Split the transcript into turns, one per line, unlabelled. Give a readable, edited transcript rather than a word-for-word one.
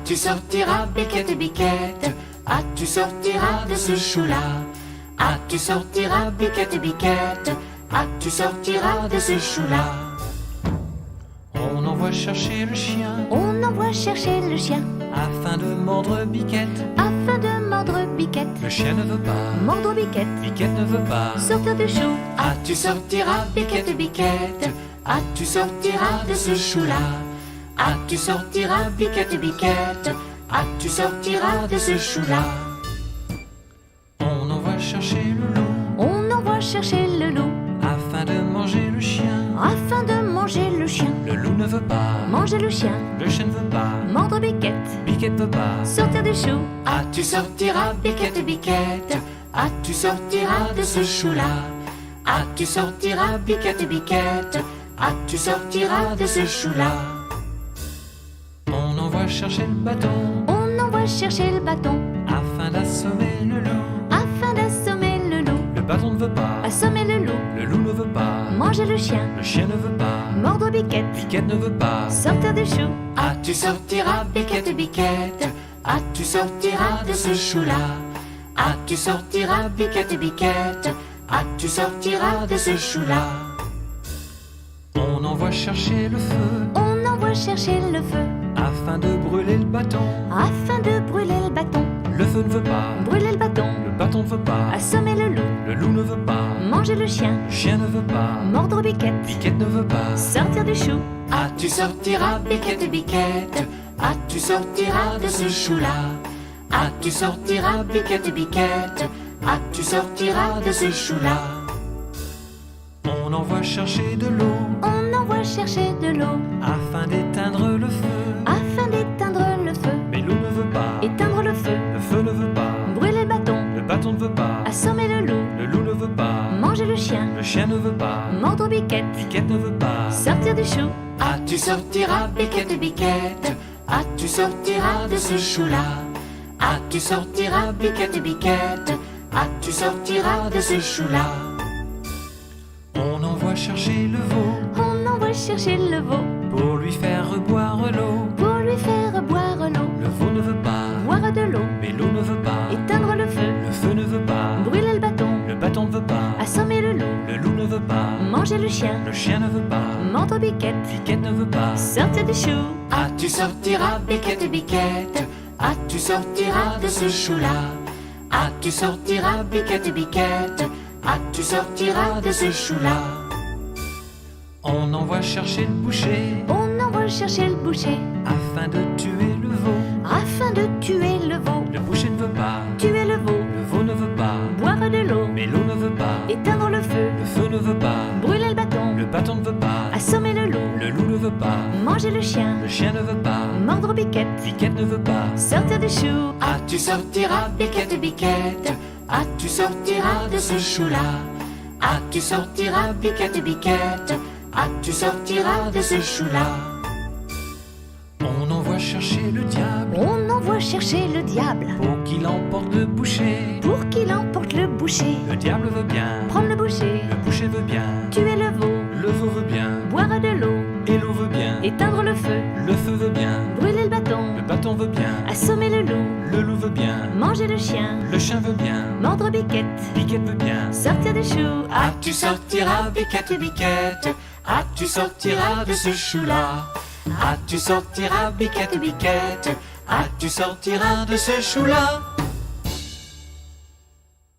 tu sortiras, Biquette, Biquette? Ah, tu sortiras de ce chou-là? Ah, tu sortiras, Biquette, Biquette? Ah, tu sortiras de ce chou-là?
On envoie chercher le chien
On envoie chercher le chien
afin de mordre Biquette.
afin de mordre Biquette.
Le chien ne veut pas,
Mordre Biquette,
Biquette ne veut pas.
sortir du chou.
Ah, tu sortiras, Biquette, Biquette? Ah, tu sortiras de ce chou-là? Ah, tu sortiras, Biquette, Biquette? Ah, tu sortiras de ce chou-là?
On envoie chercher le loup
On envoie chercher le loup
afin de manger le chien.
afin de manger le chien.
Le loup ne veut pas,
Manger le chien,
le chien ne veut pas,
mordre Biquette,
Biquette veut pas.
sortir du chou.
Ah, tu sortiras, Biquette, Biquette? Ah, tu sortiras de ce chou-là? Ah, tu sortiras, Biquette, Biquette? Ah, tu sortiras de ce chou-là?
On envoie chercher le bâton
On envoie chercher le bâton
afin d'assommer le loup.
afin d'assommer le loup.
Le bâton ne veut pas,
Assommer le loup,
le loup ne veut pas,
manger le chien,
le chien ne veut pas,
mordre Biquette,
Biquette ne veut pas.
sortir du chou.
Ah, tu sortiras, Biquette, Biquette? Ah, tu sortiras de ce chou-là? Ah, tu sortiras, Biquette, Biquette? Ah, tu sortiras de ce chou-là?
On envoie chercher le feu
On envoie chercher le feu
afin de brûler le bâton.
afin de brûler le bâton.
Le feu ne veut pas,
Brûler le bâton,
le bâton ne veut pas,
assommer le loup,
le loup ne veut pas,
manger le chien,
le chien ne veut pas,
mordre Biquette,
Biquette ne veut pas.
sortir du chou.
Ah, tu sortiras, Biquette, Biquette? Ah, tu sortiras de ce chou-là? Ah, tu sortiras, Biquette, Biquette? Ah, tu sortiras de ce chou-là?
On envoie chercher de l'eau
On envoie chercher de l'eau
afin d'éteindre le feu.
afin d'éteindre le feu.
Mais l'eau ne veut pas,
Éteindre le feu,
le feu ne veut pas,
brûler le bâton,
le bâton ne veut pas,
assommer le loup,
le loup ne veut pas,
manger le chien,
le chien ne veut pas,
mordre Biquette,
Biquette ne veut pas.
sortir du chou.
Ah, tu sortiras, Biquette, Biquette? Ah, tu sortiras de ce chou-là? Ah, tu sortiras, Biquette, Biquette? Ah, tu sortiras de ce chou-là?
On envoie chercher le veau
On envoie chercher le veau
pour lui faire boire l'eau.
pour lui faire boire l'eau.
Le veau ne veut pas,
Boire de l'eau,
mais l'eau ne veut pas,
éteindre le feu,
le feu ne veut pas,
brûler le bâton,
le bâton ne veut pas,
assommer le loup,
le loup ne veut pas,
manger le chien,
le chien ne veut pas,
mordre Biquette,
Biquette ne veut pas.
sortir du chou.
Ah, tu sortiras, Biquette, Biquette? Ah, tu sortiras de ce chou-là? Ah, tu sortiras, Biquette, Biquette? Ah, tu sortiras de ce chou-là?
On envoie chercher le boucher
On envoie chercher le boucher
afin de tuer le veau.
afin de tuer le veau.
Le boucher ne veut pas,
Tuer le veau,
le veau ne veut pas,
boire de l'eau,
mais l'eau ne veut pas,
éteindre le feu,
le feu ne veut pas,
brûler le bâton,
le bâton ne veut pas,
assommer le loup,
le loup ne veut pas,
manger le chien,
le chien ne veut pas,
mordre Biquette,
Biquette ne veut pas.
sortir du chou.
Ah, tu sortiras, Biquette, Biquette? Ah, tu sortiras de ce chou-là? Ah, tu sortiras, Biquette, Biquette? Ah, tu sortiras de ce chou-là?
On envoie chercher le diable
On envoie chercher le diable
pour qu'il emporte le boucher.
pour qu'il emporte le boucher.
Le diable veut bien,
Prendre le boucher,
le boucher veut bien,
tuer le veau,
le veau veut bien,
boire de l'eau,
et l'eau veut bien,
éteindre le feu,
le feu veut bien,
brûler le bâton,
le bâton veut bien,
assommer le loup,
le loup veut bien,
manger le chien,
le chien veut bien,
mordre Biquette,
Biquette veut bien.
sortir du chou.
Ah, tu sortiras, Biquette, Biquette? Ah, tu sortiras de ce chou-là? Ah, tu sortiras, Biquette, Biquette? Ah, tu sortiras de ce chou-là?